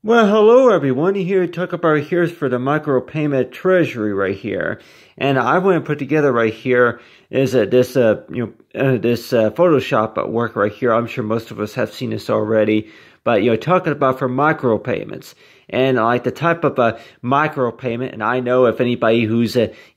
Well, hello everyone. Here to talk about here's for the micropayment treasury right here, and I want to put together right here is this Photoshop work right here. I'm sure most of us have seen this already, but talking about for micropayments and like the type of a micropayment. And I know if anybody who's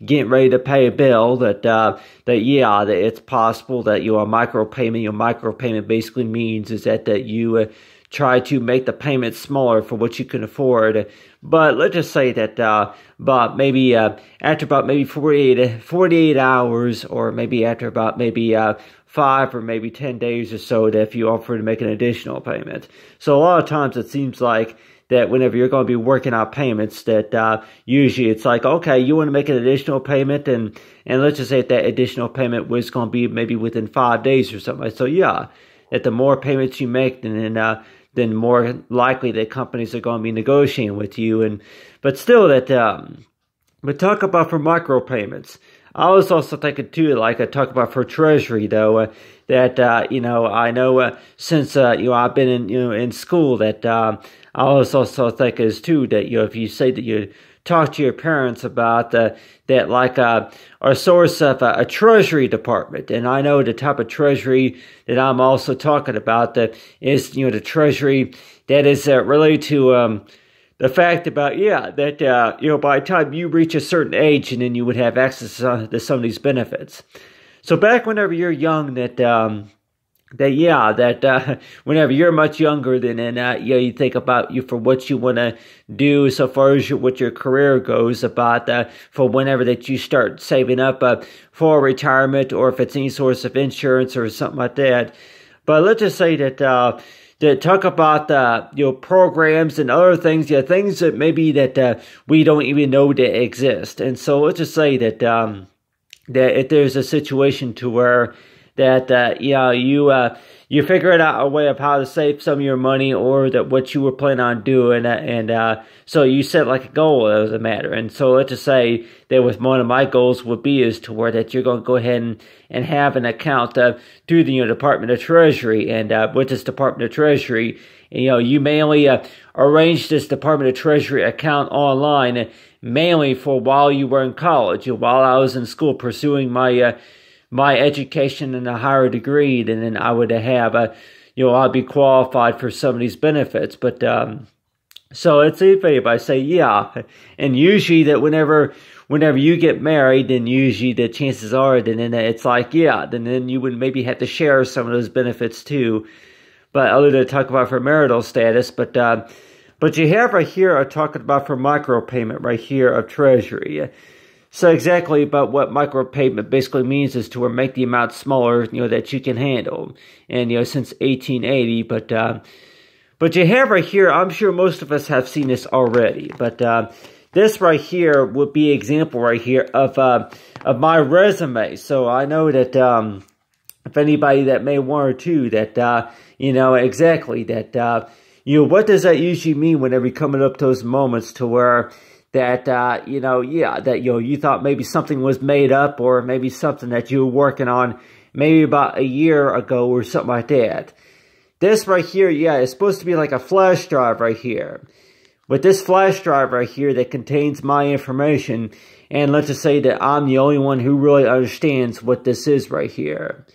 getting ready to pay a bill that it's possible that a micropayment. Micropayment basically means is that you try to make the payment smaller for what you can afford. But let's just say that after about maybe 48 hours, or maybe after about 5 or maybe 10 days or so, that if you offer to make an additional payment. So a lot of times it seems like that whenever you're going to be working out payments, that usually it's like, okay, you want to make an additional payment, and let's just say that additional payment was going to be maybe within 5 days or something. So yeah, that the more payments you make, then more likely that companies are going to be negotiating with you. But still, but talk about for micropayments. I was also thinking too, like I talk about for Treasury though, I know since I've been in school, that I was also thinking is too that if you say that you talk to your parents about that a source of a Treasury department. And I know the type of Treasury that I'm also talking about that is, the Treasury that is related to the fact about, that, by the time you reach a certain age, and then you would have access to some of these benefits. So back whenever you're young, whenever you're much younger, you think about for what you want to do so far as what your career goes, about for whenever that you start saving up for retirement, or if it's any source of insurance or something like that. But let's just say that talk about programs and other things, things that maybe that we don't even know that exist. And so let's just say that that if there's a situation to where that you figured out a way of how to save some of your money, or that what you were planning on doing, and so you set like a goal as a matter. And so let's just say that with one of my goals would be is to where that you're going to go ahead and have an account through the Department of Treasury, and with this Department of Treasury, you mainly arrange this Department of Treasury account online, mainly for while you were in college, while I was in school pursuing my education in a higher degree, and then I would have I'd be qualified for some of these benefits. But so let's see if anybody say and usually that whenever you get married, then usually the chances are then it's like then you would maybe have to share some of those benefits too. But other than talk about for marital status, but you have right here are talking about for micropayment right here of Treasury. So exactly about what micropayment basically means is to make the amount smaller, that you can handle. And, since 1880, but you have right here, I'm sure most of us have seen this already, but this right here would be an example right here of my resume. So I know that if anybody that may want to, that exactly that what does that usually mean whenever you're coming up to those moments to where that you thought maybe something was made up, or maybe something that you were working on maybe about a year ago or something like that. This right here, is supposed to be like a flash drive right here. With this flash drive right here that contains my information, and let's just say that I'm the only one who really understands what this is right here.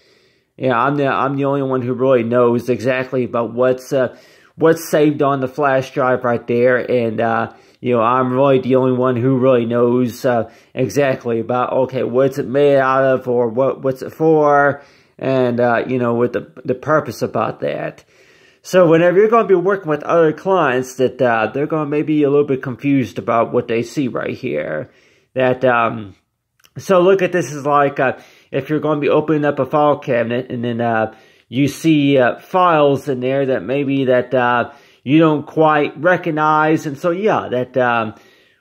I'm the only one who really knows exactly about what's saved on the flash drive right there, and I'm really the only one who really knows exactly about, okay, what's it made out of, or what's it for, and, with the purpose about that. So whenever you're going to be working with other clients, that they're going to maybe be a little bit confused about what they see right here. So look at this as like, if you're going to be opening up a file cabinet, and then you see files in there that maybe that you don't quite recognize. And so, that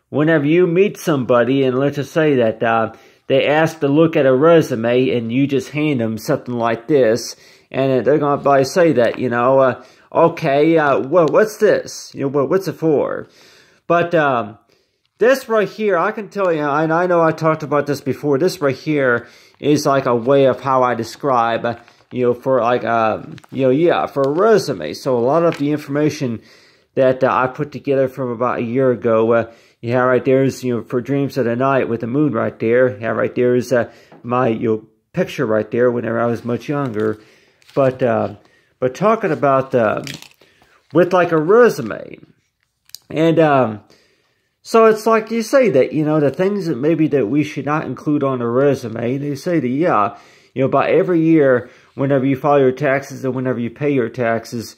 whenever you meet somebody, and let's just say that they ask to look at a resume, and you just hand them something like this, and they're going to probably say that, okay, well, what's this? What's it for? But this right here, I can tell you, and I know I talked about this before, this right here is like a way of how I describe for like, for a resume. So a lot of the information that I put together from about a year ago. Yeah, right there's, for Dreams of the Night with the moon right there. Yeah, right there's my picture right there whenever I was much younger. But talking about with like a resume. And so it's like you say that, the things that maybe that we should not include on a resume, they say that, yeah, about every year, whenever you file your taxes and whenever you pay your taxes,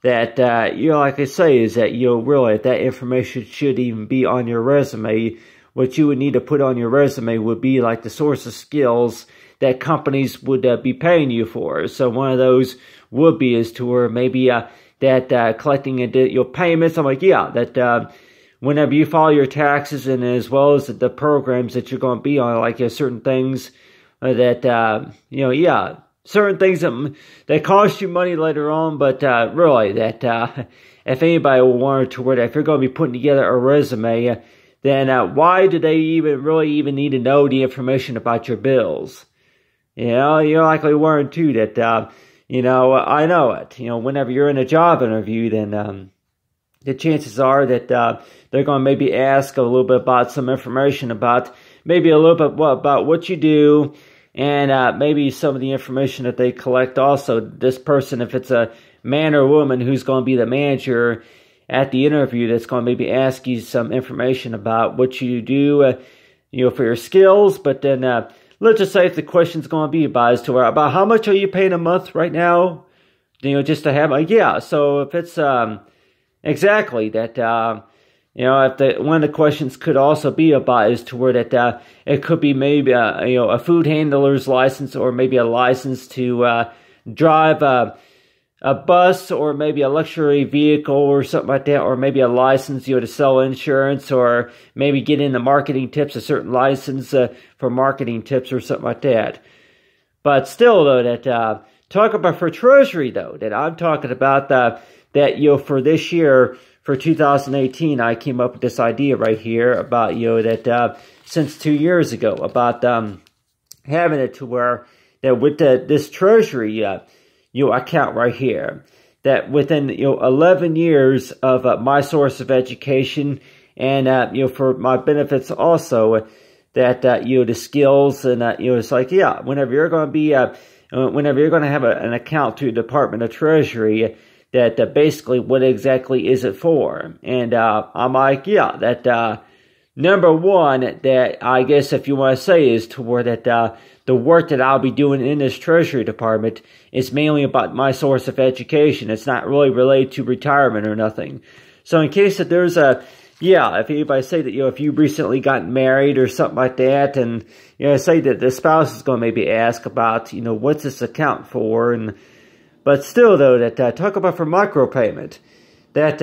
that, like I say, is that, really, that information should even be on your resume. What you would need to put on your resume would be like the source of skills that companies would be paying you for. So one of those would be is to where maybe that collecting your payments. I'm like, yeah, that whenever you file your taxes and as well as the programs that you're going to be on, like certain things that, yeah, certain things that cost you money later on, but really that if anybody wanted to where that if you're going to be putting together a resume, then why do they even need to know the information about your bills? You're likely wondering too that, I know it. Whenever you're in a job interview, then the chances are that they're going to maybe ask a little bit about some information about maybe a little bit about what you do, and maybe some of the information that they collect also. This person, if it's a man or woman who's going to be the manager at the interview, that's going to maybe ask you some information about what you do, for your skills. But then let's just say if the question's going to be about how much are you paying a month right now, just to have yeah. So if it's exactly that. If one of the questions could also be about is to where that it could be maybe a food handler's license, or maybe a license to drive a bus, or maybe a luxury vehicle or something like that, or maybe a license to sell insurance, or maybe get into marketing tips, a certain license for marketing tips or something like that. But still though, that talk about for Treasury though, that I'm talking about that for this year. For 2018, I came up with this idea right here about, that since 2 years ago, about having it to where that with this Treasury account right here, that within 11 years of my source of education, and for my benefits also, that the skills and it's like, yeah, whenever you're going to be whenever you're going to have an account through the Department of Treasury, that basically what exactly is it for? And I'm like, yeah, that number one, that I guess if you want to say is to where that the work that I'll be doing in this Treasury Department is mainly about my source of education. It's not really related to retirement or nothing. So in case that there's if anybody say that, if you recently gotten married or something like that, and, say that the spouse is going to maybe ask about, what's this account for, and but still, though, that talk about for micropayment, that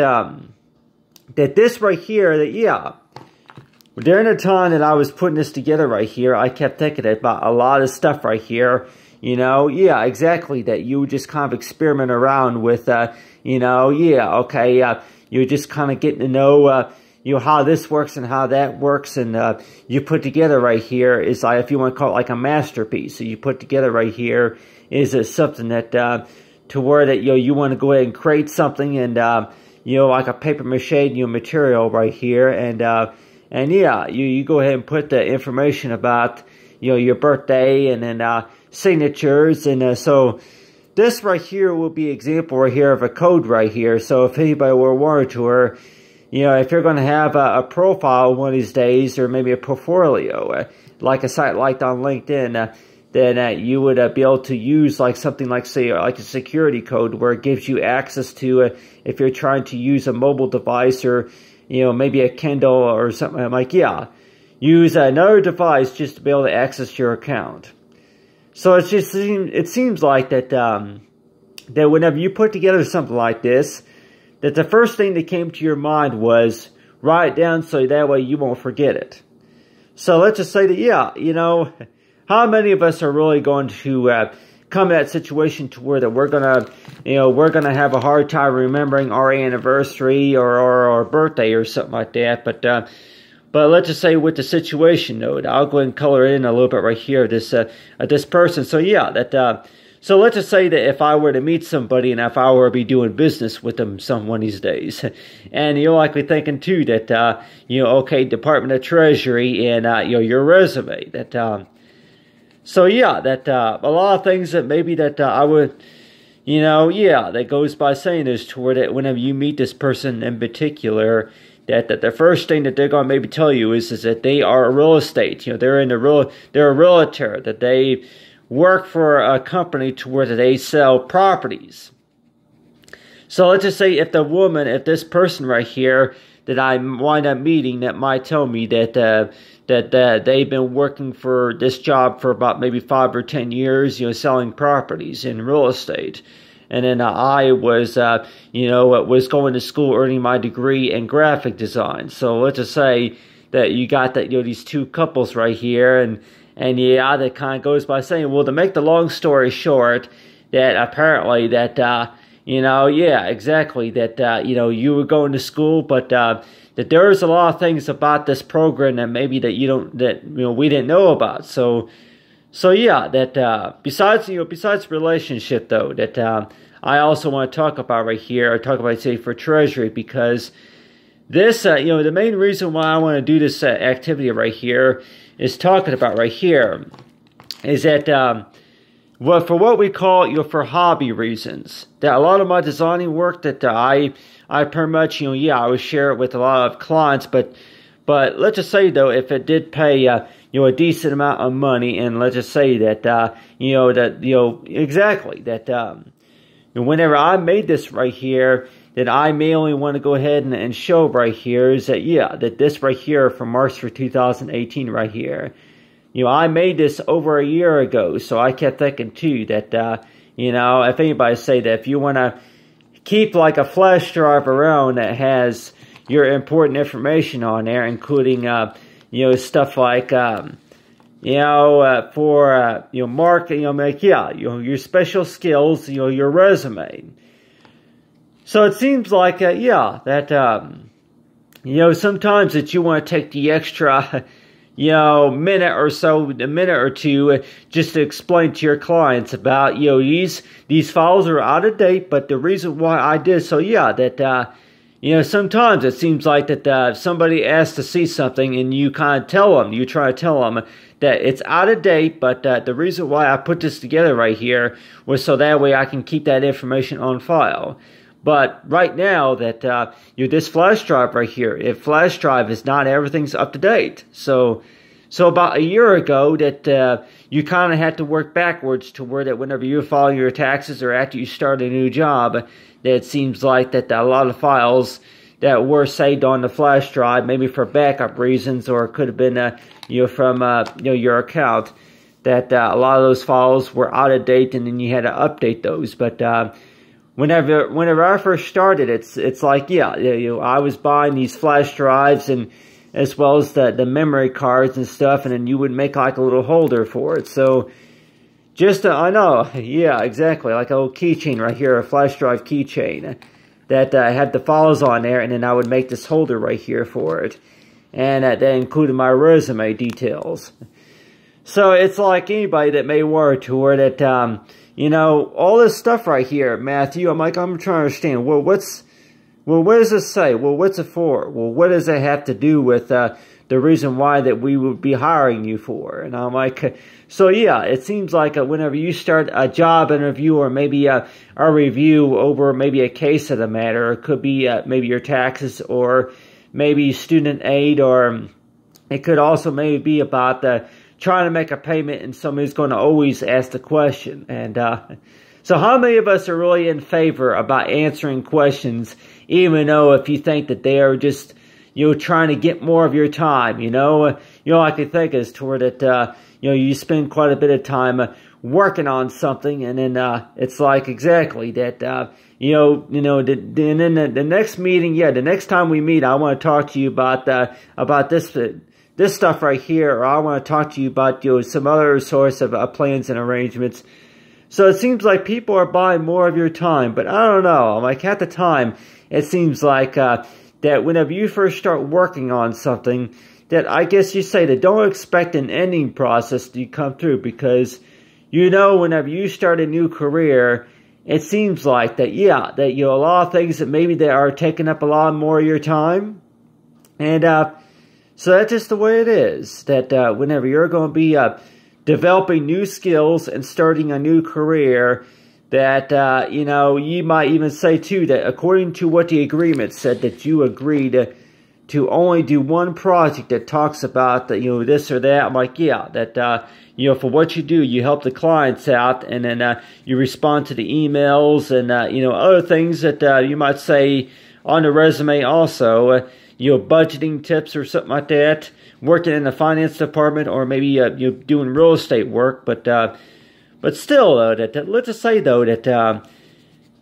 this right here, during the time that I was putting this together right here, I kept thinking about a lot of stuff right here. Exactly, that you just kind of experiment around with, you're just kind of getting to know, how this works and how that works, and you put together right here is like, if you want to call it like a masterpiece. So you put together right here is something that to where that you want to go ahead and create something, and like a paper mache material right here, and you go ahead and put the information about your birthday, and then signatures, and so this right here will be example right here of a code right here. So if anybody were wanted to, or if you're going to have a profile one of these days, or maybe a portfolio, like a site like on LinkedIn, then you would be able to use like something like, say, like a security code, where it gives you access to, if you're trying to use a mobile device, or, maybe a Kindle or something. I'm like, use another device just to be able to access your account. So it seems like that, that whenever you put together something like this, that the first thing that came to your mind was write it down so that way you won't forget it. So let's just say that, how many of us are really going to come to that situation to where that we're gonna have a hard time remembering our anniversary or our birthday or something like that? But let's just say with the situation note, I'll go ahead and color in a little bit right here. This person. So So let's just say that if I were to meet somebody and if I were to be doing business with them one of these days, and you're likely thinking too that, okay, Department of Treasury and, your resume, that, so yeah, that, a lot of things that maybe that I would, that goes by saying is toward it whenever you meet this person in particular, that the first thing that they're going to maybe tell you is that they are a real estate, they're a realtor, that they work for a company to where they sell properties. So let's just say if this person right here that I wind up meeting that might tell me that they've been working for this job for about maybe 5 or 10 years, selling properties in real estate. And then I was, was going to school earning my degree in graphic design. So let's just say that you got that, these two couples right here, and yeah, that kind of goes by saying, well, to make the long story short, that apparently that, exactly, that, you were going to school, but that there's a lot of things about this program that maybe that we didn't know about. So yeah, that, besides relationship though, that, I also want to talk about right here, say, for Treasury, because this, the main reason why I want to do this activity right here is talking about right here is that, for what we call, for hobby reasons, that a lot of my designing work that I pretty much, I would share it with a lot of clients, but let's just say though, if it did pay, a decent amount of money, and let's just say that, exactly, that, whenever I made this right here, that I mainly want to go ahead and show right here is that, that this right here from March for 2018 right here, I made this over a year ago, so I kept thinking too that, if anybody say that if you want to keep like a flash drive around that has your important information on there, including, stuff like, marketing, your special skills, your resume. So it seems like, that, sometimes that you want to take the extra, minute or two, just to explain to your clients about, these files are out of date, but the reason why I did so, that, sometimes it seems like that somebody asks to see something and you kind of you try to tell them that it's out of date, but the reason why I put this together right here was so that way I can keep that information on file. But right now that, this flash drive right here, if flash drive is not, everything's up to date. So about a year ago that, you kind of had to work backwards to where that whenever you're filing your taxes or after you start a new job, that it seems like that a lot of files that were saved on the flash drive, maybe for backup reasons, or it could have been, from, your account, that, a lot of those files were out of date and then you had to update those. But, whenever I first started, it's like, I was buying these flash drives and as well as the memory cards and stuff, and then you would make like a little holder for it. So just, I know, exactly, like a little keychain right here, a flash drive keychain that had the files on there, and then I would make this holder right here for it. And that included my resume details. So it's like anybody that may work to where that, all this stuff right here, Matthew, I'm trying to understand, well, what does this say? Well, what's it for? Well, what does it have to do with the reason why that we would be hiring you for? And I'm like, so it seems like whenever you start a job interview or maybe a review over maybe a case of the matter, it could be maybe your taxes or maybe student aid, or it could also maybe be about trying to make a payment, and somebody's going to always ask the question. And so how many of us are really in favor about answering questions, even though if you think that they are just, trying to get more of your time, I could think is toward that, you spend quite a bit of time working on something, and then it's like exactly that, and then the next meeting, the next time we meet, I want to talk to you about this stuff right here, or I want to talk to you about some other source of plans and arrangements. So it seems like people are buying more of your time, but I don't know. Like at the time, it seems like that whenever you first start working on something, that I guess you say that don't expect an ending process to come through, because whenever you start a new career, it seems like that, that, a lot of things that maybe that are taking up a lot more of your time. And, so that's just the way it is, that, whenever you're going to be, developing new skills and starting a new career, that, you might even say, too, that according to what the agreement said, that you agreed to only do one project that talks about that, this or that. I'm like, that, for what you do, you help the clients out, and then you respond to the emails and, other things that you might say on the resume also, budgeting tips or something like that, working in the finance department, or maybe you're doing real estate work, but still, let's just say, though, that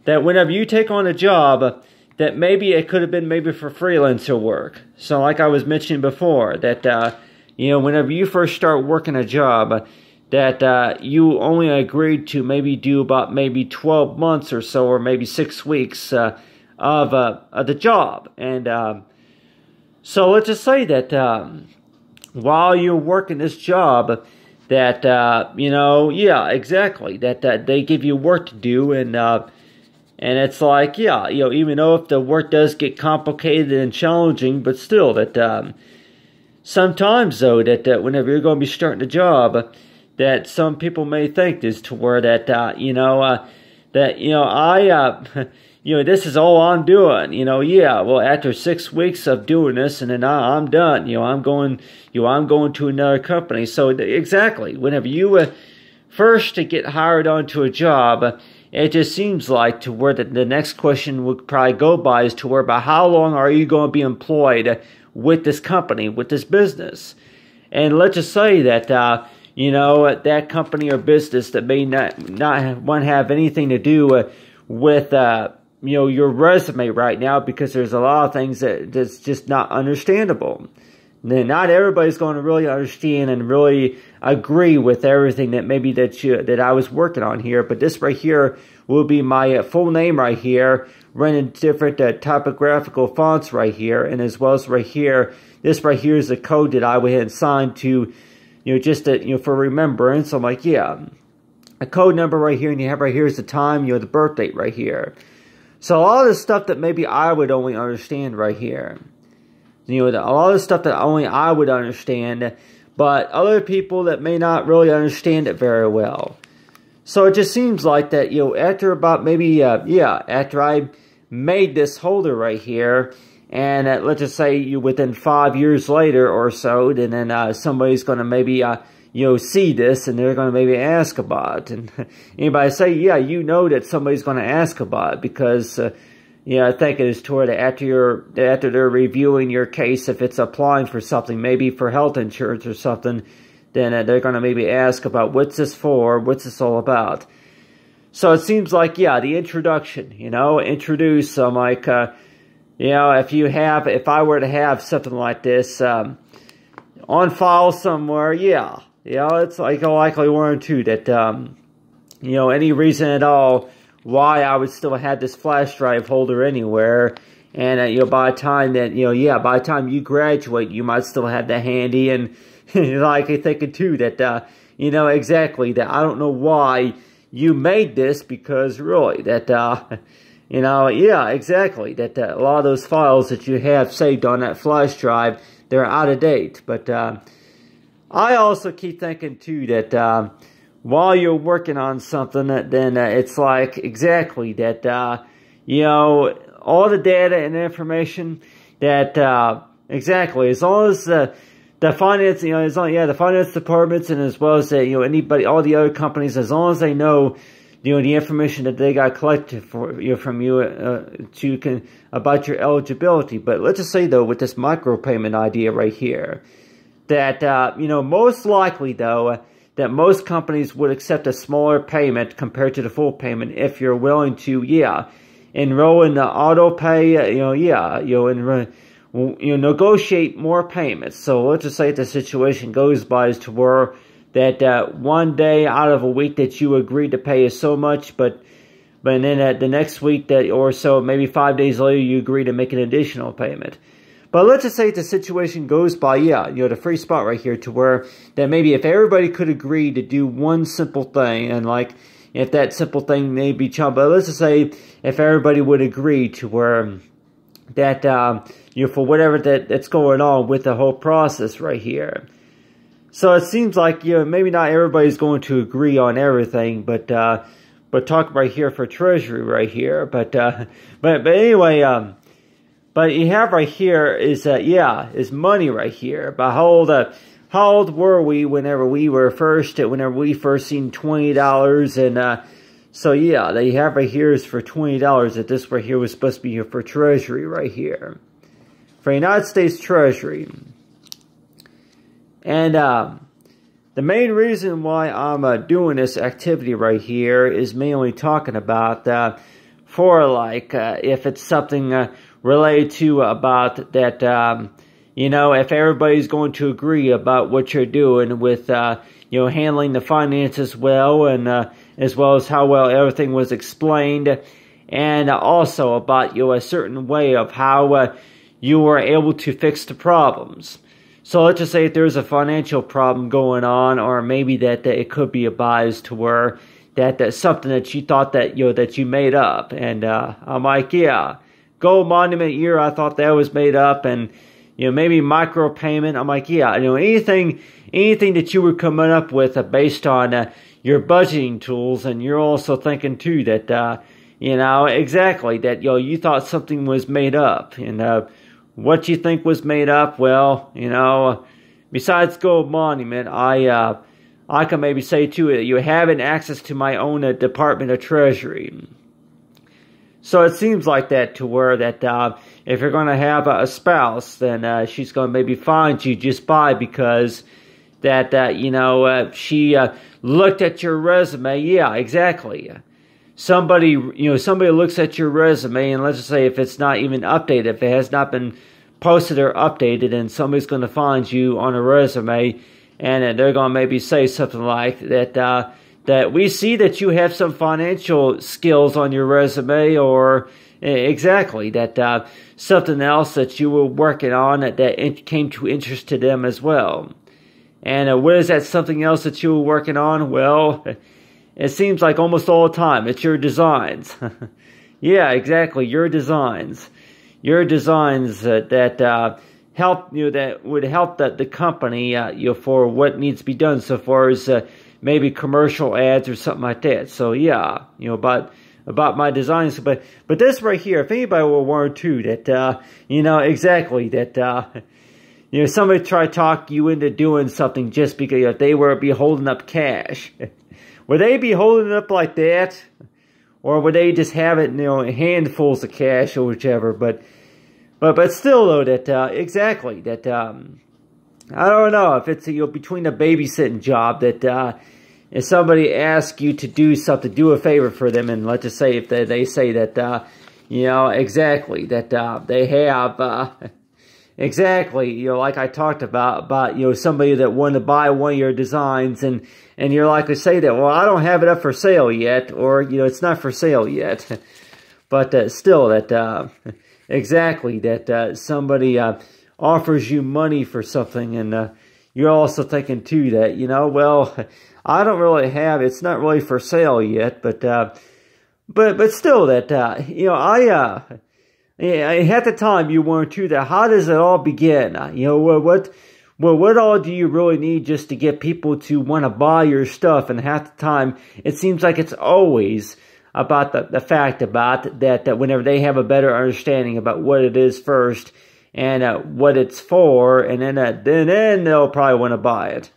whenever you take on a job, that maybe it could have been maybe for freelancer work. So like I was mentioning before, that, whenever you first start working a job, that you only agreed to maybe do about maybe 12 months or so, or maybe 6 weeks of the job. And so let's just say that while you're working this job, that, exactly, that they give you work to do, and it's like, even though if the work does get complicated and challenging, but still, that sometimes, though, that whenever you're going to be starting a job, that some people may think is to where that, this is all I'm doing, well, after 6 weeks of doing this, and then I'm done, I'm going to another company. So exactly, whenever you first get hired onto a job, it just seems like to where the next question would probably go by is to where about how long are you going to be employed with this company, with this business. And let's just say that, that company or business that may not want to have anything to do with, your resume right now, because there's a lot of things that's just not understandable. Then not everybody's going to really understand and really agree with everything that maybe that I was working on here. But this right here will be my full name right here, running different typographical fonts right here, and as well as right here, this right here is the code that I went ahead and signed to, just to, for remembrance. I'm like, a code number right here, and you have right here is the time, the birth date right here. So a lot of the stuff that maybe I would only understand right here. A lot of stuff that only I would understand, but other people that may not really understand it very well. So it just seems like that, after about maybe, after I made this holder right here, and let's just say within 5 years later or so, and then somebody's going to maybe, see this, and they're going to maybe ask about it. And anybody say, that somebody's going to ask about it, because I think it is toward after they're reviewing your case, if it's applying for something, maybe for health insurance or something, then they're going to maybe ask about what's this for, what's this all about. So it seems like, the introduction, introduce, I'm like, if I were to have something like this on file somewhere, it's like a likely one or two that, any reason at all why I would still have this flash drive holder anywhere. And, by the time that, by the time you graduate, you might still have that handy. And, like, I'm thinking, too, that, exactly, that I don't know why you made this, because really, that, exactly, that a lot of those files that you have saved on that flash drive, they're out of date. But, I also keep thinking, too, that, while you're working on something, then it's like exactly that, all the data and information that, exactly, as long as the finance, the finance departments, and as well as anybody, all the other companies, as long as they know, the information that they got collected from you about your eligibility. But let's just say, though, with this micropayment idea right here, that most likely, though, that most companies would accept a smaller payment compared to the full payment if you're willing to, enroll in the auto pay, negotiate more payments. So let's just say the situation goes by as to where that one day out of a week that you agreed to pay is so much, but then the next week or so, maybe 5 days later, you agree to make an additional payment. But let's just say the situation goes by, yeah, the free spot right here to where that maybe if everybody could agree to do one simple thing, and like if that simple thing may be child, but let's just say if everybody would agree to where that, for whatever that's going on with the whole process right here. So it seems like, maybe not everybody's going to agree on everything, but talk right here for Treasury right here. But anyway, but you have right here is, is money right here. But how old were we whenever we first seen $20? And, so yeah, that you have right here is for $20, that this right here was supposed to be for Treasury right here. For United States Treasury. And, the main reason why I'm doing this activity right here is mainly talking about for like if it's something related to about that if everybody's going to agree about what you're doing with handling the finances well, and as well as how well everything was explained, and also about a certain way of how you were able to fix the problems. So let's just say if there's a financial problem going on, or maybe that it could be a bias to where that's something that you thought that that you made up, and I'm like, yeah, gold monument year, I thought that was made up, and maybe micropayment, I'm like, yeah, anything that you were coming up with based on your budgeting tools, and you're also thinking too that exactly that you thought something was made up, and what you think was made up, well, besides gold monument, I can maybe say too that you having access to my own Department of Treasury. So it seems like that to where that if you're going to have a spouse, then she's going to maybe find you just because that she looked at your resume. Yeah, exactly. Somebody looks at your resume, and let's just say if it's not even updated, if it has not been posted or updated, and somebody's going to find you on a resume, and they're going to maybe say something like that, that we see that you have some financial skills on your resume, or exactly that something else that you were working on that came to interest to them as well. And what is that something else that you were working on? Well, it seems like almost all the time it's your designs. Yeah, exactly, your designs. Your designs that help that would help the company for what needs to be done, so far as maybe commercial ads or something like that. So yeah, about my designs. But this right here, if anybody will warn too that exactly that somebody try to talk you into doing something just because they were be holding up cash. Would they be holding it up like that? Or would they just have it, handfuls of cash or whichever? But still, though, that exactly that I don't know if it's between a babysitting job that if somebody asks you to do something, do a favor for them, and let's just say if they say that exactly that they have exactly like I talked about somebody that wanted to buy one of your designs, and you're likely to say that, well, I don't have it up for sale yet, or it's not for sale yet. But still that exactly that somebody offers you money for something, and you're also thinking too that well, I don't really have, it's not really for sale yet, but still that at the time you weren't too that. How does it all begin? What all do you really need just to get people to want to buy your stuff? And half the time it seems like it's always about the fact about that whenever they have a better understanding about what it is first and what it's for, and then they'll probably want to buy it.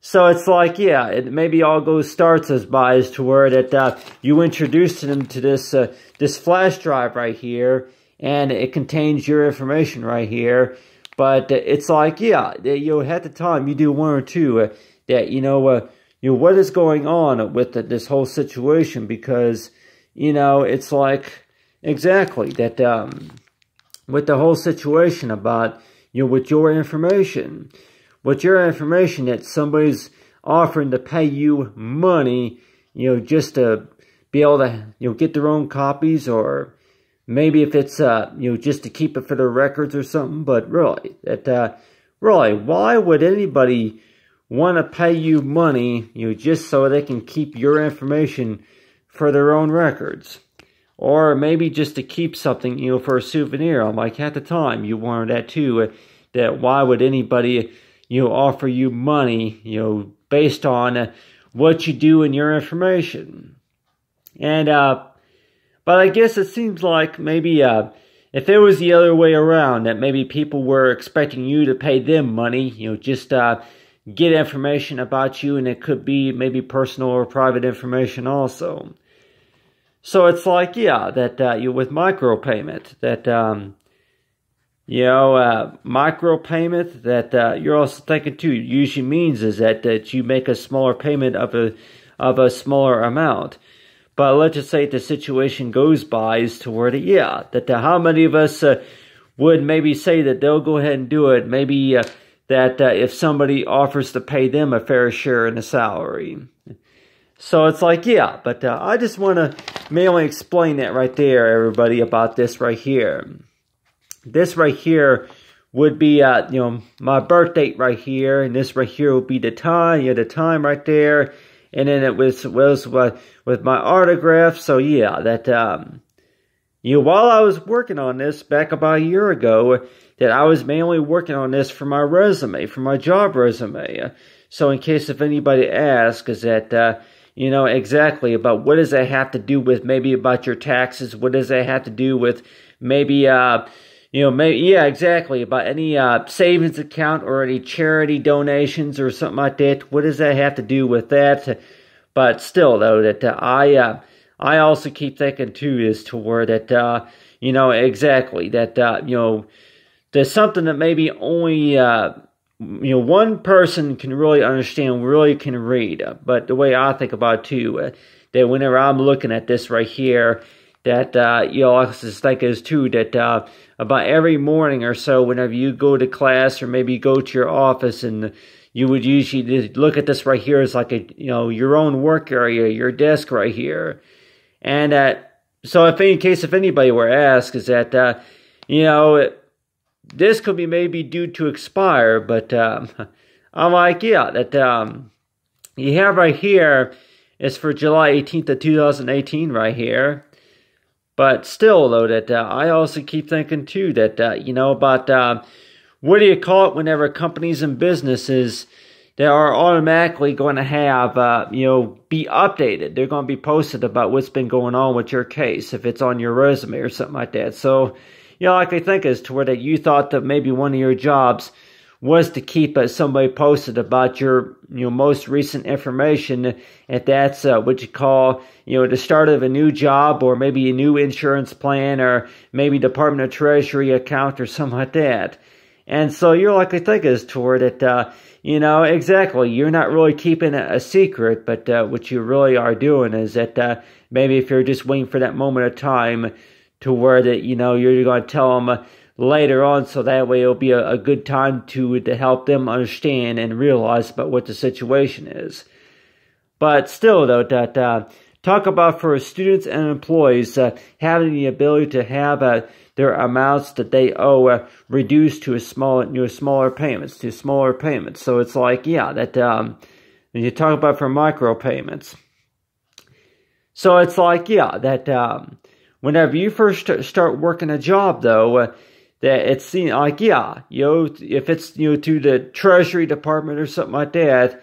So it's like, yeah, it maybe all starts as buys to where that you introduce them to this flash drive right here, and it contains your information right here. But it's like, yeah, at the time you do one or two that what is going on with this whole situation, because it's like exactly that with the whole situation about with your information. With your information that somebody's offering to pay you money, just to be able to, get their own copies, or maybe if it's, just to keep it for their records or something, but really, really, why would anybody want to pay you money, just so they can keep your information for their own records? Or maybe just to keep something, for a souvenir. I'm like, at the time, you wanted that too, that why would anybody, offer you money, based on what you do and your information? And, but I guess it seems like maybe, if it was the other way around, that maybe people were expecting you to pay them money, just, get information about you, and it could be maybe personal or private information also. So it's like, yeah, that, with micropayment, that, micropayment that, you're also thinking too, usually means is that you make a smaller payment of a smaller amount. But let's just say the situation goes by is to where, that how many of us would maybe say that they'll go ahead and do it, maybe that if somebody offers to pay them a fair share in the salary. So it's like, yeah, but I just want to mainly explain that right there, everybody, about this right here. This right here would be, my birth date right here, and this right here would be the time right there. And then it was with my autograph. So yeah, that, while I was working on this back about a year ago, that I was mainly working on this for my resume, for my job resume. So in case if anybody asks, is that, exactly about what does that have to do with maybe about your taxes? What does that have to do with maybe, exactly, about any savings account or any charity donations or something like that. What does that have to do with that? But still, though, that I also keep thinking too is to where that exactly that there's something that maybe only one person can really understand, really can read. But the way I think about it too, that whenever I'm looking at this right here, that I just think is too that about every morning or so, whenever you go to class or maybe go to your office, and you would usually look at this right here as like a your own work area, your desk right here. And so in case if anybody were asked, is that this could be maybe due to expire, but I'm like, yeah, that you have right here is for July 18th of 2018 right here. But still, though, that I also keep thinking, too, that, about what do you call it whenever companies and businesses that are automatically going to have, be updated. They're going to be posted about what's been going on with your case, if it's on your resume or something like that. So, like I think as to where that you thought that maybe one of your jobs was to keep somebody posted about your most recent information, if that's what you call the start of a new job, or maybe a new insurance plan, or maybe Department of Treasury account or something like that. And so you're likely thinking as to where that exactly, you're not really keeping it a secret, but what you really are doing is that maybe if you're just waiting for that moment of time to where that you're going to tell them later on, so that way it'll be a good time to help them understand and realize about what the situation is. But still, though, that talk about for students and employees having the ability to have their amounts that they owe reduced to smaller payments. So it's like, yeah, that when you talk about for micropayments. So it's like, yeah, that whenever you first start working a job, though, that it's seen like, yeah, if it's, to the Treasury Department or something like that,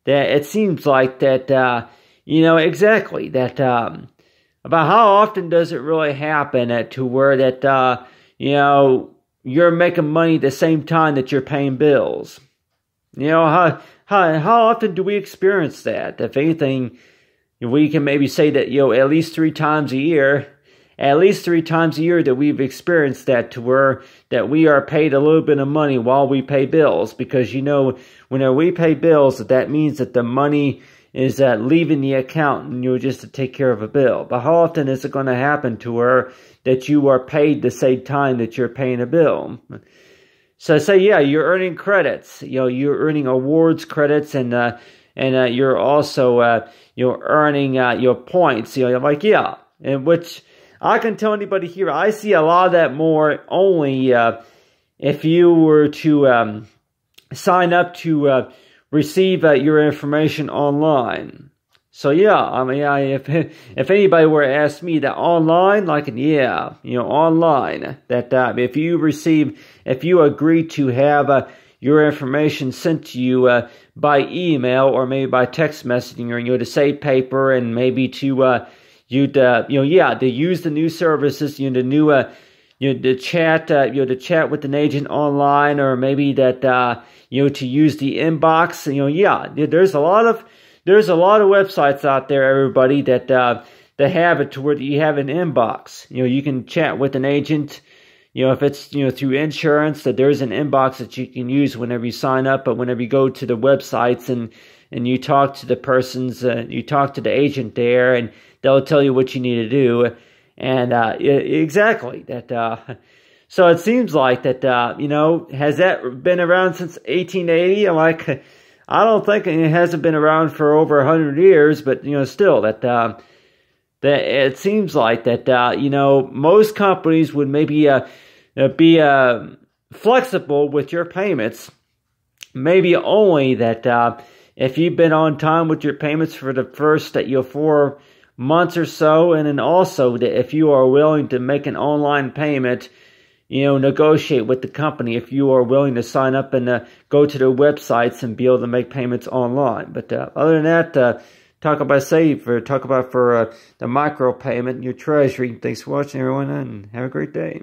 that it seems like that, exactly, that, about how often does it really happen to where that, you're making money at the same time that you're paying bills? How often do we experience that? If anything, we can maybe say that, at least 3 times a year, that we've experienced that, to where that we are paid a little bit of money while we pay bills, because whenever we pay bills, that means that the money is leaving the account, just to take care of a bill. But how often is it going to happen to where that you are paid the same time that you're paying a bill? So say, yeah, you're earning credits, you're earning awards credits, and you're also you're earning your points, like, yeah, and which I can tell anybody here, I see a lot of that more only if you were to sign up to receive your information online. So yeah, I mean, if anybody were to ask me that online, like, yeah, online, that if you agree to have your information sent to you by email or maybe by text messaging, or to save paper, and maybe to to use the new services, the new to chat with an agent online, or maybe that to use the inbox. There's a lot of websites out there, everybody, that have it to where you have an inbox. You can chat with an agent. If it's through insurance, that there's an inbox that you can use whenever you sign up. But whenever you go to the websites and you talk to the persons, you talk to the agent there, and they'll tell you what you need to do. And exactly that. So it seems like that. Has that been around since 1880? I'm like, I don't think it hasn't been around for over 100 years, but still that it seems like that most companies would maybe be flexible with your payments. Maybe only that if you've been on time with your payments for the first 4 months or so, and then also that if you are willing to make an online payment, negotiate with the company if you are willing to sign up and go to their websites and be able to make payments online. But other than that, talk about for the micro payment in your Treasury. Thanks for watching, everyone, and have a great day.